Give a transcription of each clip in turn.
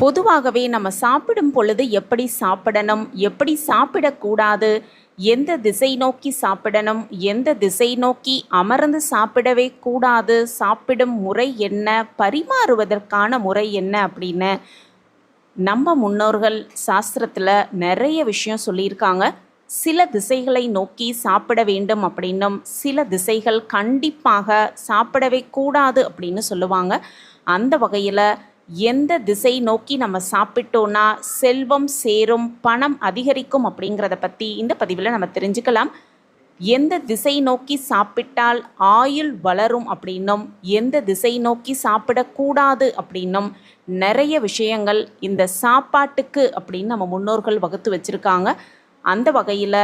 பொதுவாகவே நம்ம சாப்பிடும் பொழுது எப்படி சாப்பிடணும், எப்படி சாப்பிடக்கூடாது, எந்த திசை நோக்கி சாப்பிடணும், எந்த திசை நோக்கி அமர்ந்து சாப்பிடவே கூடாது, சாப்பிடும் முறை என்ன, பரிமாறுவதற்கான முறை என்ன அப்படின்னு நம்ம முன்னோர்கள் சாஸ்திரத்தில் நிறைய விஷயம் சொல்லியிருக்காங்க. சில திசைகளை நோக்கி சாப்பிட வேண்டும் அப்படின்னும், சில திசைகள் கண்டிப்பாக சாப்பிடவே கூடாது அப்படின்னு சொல்லுவாங்க. அந்த வகையில் எந்த திசை நோக்கி நம்ம சாப்பிட்டோன்னா செல்வம் சேரும், பணம் அதிகரிக்கும் அப்படிங்கிறத பற்றி இந்த பதிவில் நம்ம தெரிஞ்சுக்கலாம். எந்த திசை நோக்கி சாப்பிட்டால் ஆயுள் வளரும் அப்படின்னும், எந்த திசை நோக்கி சாப்பிடக்கூடாது அப்படின்னும் நிறைய விஷயங்கள் இந்த சாப்பாட்டுக்கு அப்படின்னு நம்ம முன்னோர்கள் வகுத்து வச்சுருக்காங்க. அந்த வகையில்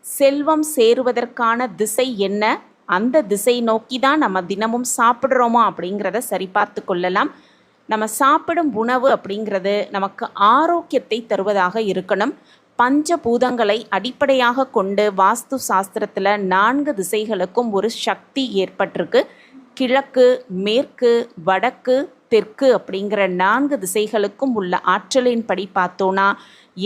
செல்வம் சேருவதற்கான திசை என்ன, அந்த திசை நோக்கி தான் நம்ம தினமும் சாப்பிட்றோமா அப்படிங்கிறத சரிபார்த்து கொள்ளலாம். நம்ம சாப்பிடும் உணவு அப்படிங்கிறது நமக்கு ஆரோக்கியத்தை தருவதாக இருக்கணும். பஞ்சபூதங்களை அடிப்படையாக கொண்டு வாஸ்து சாஸ்திரத்தில் 4 திசைகளுக்கும் ஒரு சக்தி ஏற்பட்டிருக்கு. கிழக்கு, மேற்கு, வடக்கு, தெற்கு அப்படிங்கிற 4 திசைகளுக்கும் உள்ள ஆற்றலின் படி பார்த்தோன்னா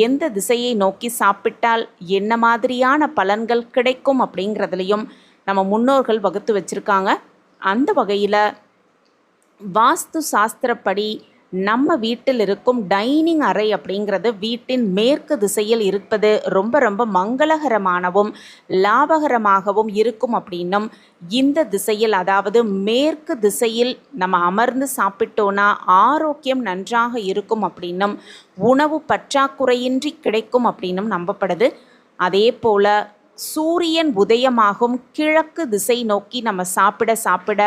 எந்த திசையை நோக்கி சாப்பிட்டால் என்ன மாதிரியான பலன்கள் கிடைக்கும் அப்படிங்கிறதுலையும் நம்ம முன்னோர்கள் வகுத்து வச்சுருக்காங்க. அந்த வகையில் வாஸ்து சாஸ்திரப்படி நம்ம வீட்டில் இருக்கும் டைனிங் அறை அப்படிங்கிறது வீட்டின் மேற்கு திசையில் இருப்பது ரொம்ப ரொம்ப மங்களகரமானவும் லாபகரமாகவும் இருக்கும் அப்படின்னும், இந்த திசையில் அதாவது மேற்கு திசையில் நம்ம அமர்ந்து சாப்பிட்டோன்னா ஆரோக்கியம் நன்றாக இருக்கும் அப்படின்னும், உணவு பற்றாக்குறையின்றி கிடைக்கும் அப்படின்னும் நம்பப்படுது. அதே போல் சூரியன் உதயமாகும் கிழக்கு திசை நோக்கி நம்ம சாப்பிட சாப்பிட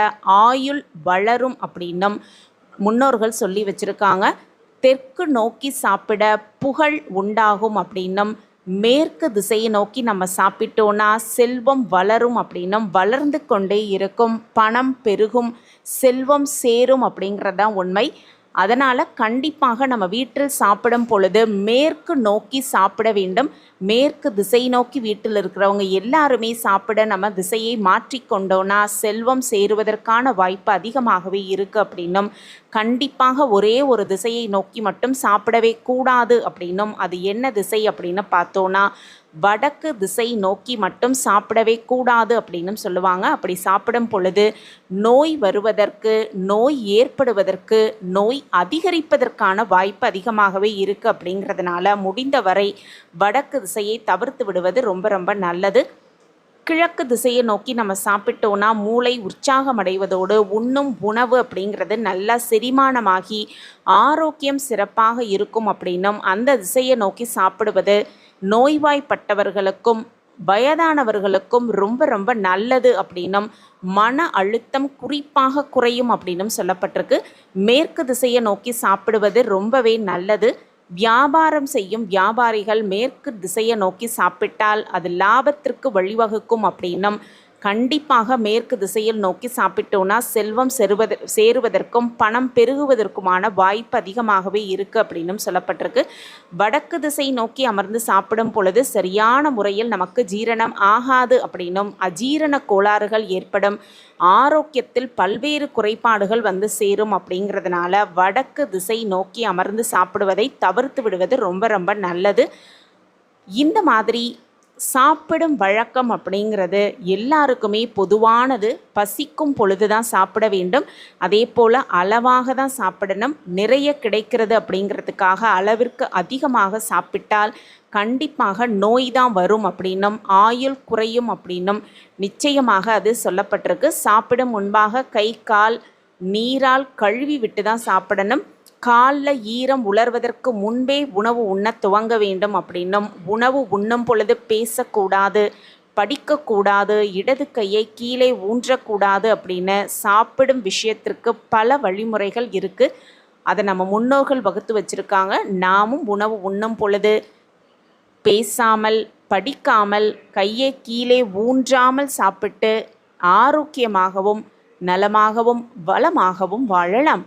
ஆயுள் வளரும் அப்படின்னும் முன்னோர்கள் சொல்லி வச்சுருக்காங்க. தெற்கு நோக்கி சாப்பிட புகழ் உண்டாகும் அப்படின்னும், மேற்கு திசையை நோக்கி நம்ம சாப்பிட்டோன்னா செல்வம் வளரும் அப்படின்னும், வளர்ந்து கொண்டே இருக்கும், பணம் பெருகும், செல்வம் சேரும் அப்படிங்கிறதான் உண்மை. அதனால் கண்டிப்பாக நம்ம வீட்டில் சாப்பிடும் பொழுது மேற்கு நோக்கி சாப்பிட வேண்டும். மேற்கு திசை நோக்கி வீட்டில் இருக்கிறவங்க எல்லாருமே சாப்பிட நம்ம திசையை மாற்றிக்கொண்டோன்னா செல்வம் சேருவதற்கான வாய்ப்பு அதிகமாகவே இருக்குது அப்படின்னும், கண்டிப்பாக ஒரே ஒரு திசையை நோக்கி மட்டும் சாப்பிடவே கூடாது அப்படின்னும், அது என்ன திசை அப்படின்னு பார்த்தோன்னா வடக்கு திசை நோக்கி மட்டும் சாப்பிடவே கூடாது அப்படின்னு சொல்லுவாங்க. அப்படி சாப்பிடும் பொழுது நோய் வருவதற்கு, நோய் ஏற்படுவதற்கு, நோய் அதிகரிப்பதற்கான வாய்ப்பு அதிகமாகவே இருக்குது. அப்படிங்கிறதுனால முடிந்தவரை வடக்கு திசையை தவிர்த்து விடுவது ரொம்ப ரொம்ப நல்லது. கிழக்கு திசையை நோக்கி நம்ம சாப்பிட்டோன்னா மூளை உற்சாகம் அடைவதோடு உண்ணும் உணவு அப்படிங்கிறது நல்லா செரிமானமாகி ஆரோக்கியம் சிறப்பாக இருக்கும் அப்படின்னும், அந்த திசையை நோக்கி சாப்பிடுவது நோய்வாய்ப்பட்டவர்களுக்கும் வயதானவர்களுக்கும் ரொம்ப ரொம்ப நல்லது அப்படின்னும், மன அழுத்தம் குறிப்பாக குறையும் அப்படின்னும் சொல்லப்பட்டிருக்கு. மேற்கு திசையை நோக்கி சாப்பிடுவது ரொம்பவே நல்லது. வியாபாரம் செய்யும் வியாபாரிகள் மேற்கு திசையை நோக்கி சாப்பிட்டால் அது லாபத்திற்கு வழிவகுக்கும் அப்படின்னும், கண்டிப்பாக மேற்கு திசையில் நோக்கி சாப்பிட்டோன்னா செல்வம் சேருவதற்கும் பணம் பெருகுவதற்குமான வாய்ப்பு அதிகமாகவே இருக்குது அப்படின்னும் சொல்லப்பட்டிருக்கு. வடக்கு திசை நோக்கி அமர்ந்து சாப்பிடும் பொழுது சரியான முறையில் நமக்கு ஜீரணம் ஆகாது அப்படின்னும், அஜீரண கோளாறுகள் ஏற்படும், ஆரோக்கியத்தில் பல்வேறு குறைபாடுகள் வந்து சேரும் அப்படிங்கிறதுனால வடக்கு திசை நோக்கி அமர்ந்து சாப்பிடுவதை தவிர்த்து விடுவது ரொம்ப ரொம்ப நல்லது. இந்த மாதிரி சாப்பிடும் வழக்கம் அப்படிங்கிறது எல்லாருக்குமே பொதுவானது. பசிக்கும் பொழுது தான் சாப்பிட வேண்டும். அதே போல் அளவாக தான் சாப்பிடணும். நிறைய கிடைக்கிறது அப்படிங்கிறதுக்காக அளவிற்கு அதிகமாக சாப்பிட்டால் கண்டிப்பாக நோய் தான் வரும் அப்படின்னும், ஆயுள் குறையும் அப்படின்னும் நிச்சயமாக அது சொல்லப்பட்டிருக்கு. சாப்பிடும் முன்பாக கை கால் நீரால் கழுவி விட்டு தான் சாப்பிடணும். காலில் ஈரம் உலர்வதற்கு முன்பே உணவு உண்ண துவங்க வேண்டும் அப்படின்னும், உணவு உண்ணும் பொழுது பேசக்கூடாது, படிக்கக்கூடாது, இடது கையை கீழே ஊன்றக்கூடாது அப்படின்னு சாப்பிடும் விஷயத்திற்கு பல வழிமுறைகள் இருக்குது. அதை நம்ம முன்னோர்கள் வகுத்து வச்சுருக்காங்க. நாமும் உணவு உண்ணும் பொழுது பேசாமல், படிக்காமல், கையை கீழே ஊன்றாமல் சாப்பிட்டு ஆரோக்கியமாகவும் நலமாகவும் வளமாகவும் வாழலாம்.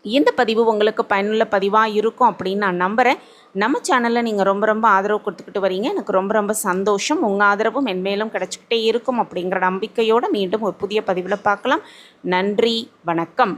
இந்த பதிவு உங்களுக்கு பயனுள்ள பதிவாக இருக்கும் அப்படின்னு நான் நம்புகிறேன். நம்ம சேனலில் நீங்கள் ரொம்ப ரொம்ப ஆதரவு கொடுத்துக்கிட்டு வரீங்க. எனக்கு ரொம்ப ரொம்ப சந்தோஷம். உங்கள் ஆதரவும் மென்மேலும் கிடச்சிக்கிட்டே இருக்கும் அப்படிங்கிற நம்பிக்கையோடு மீண்டும் ஒரு புதிய பதிவில் பார்க்கலாம். நன்றி, வணக்கம்.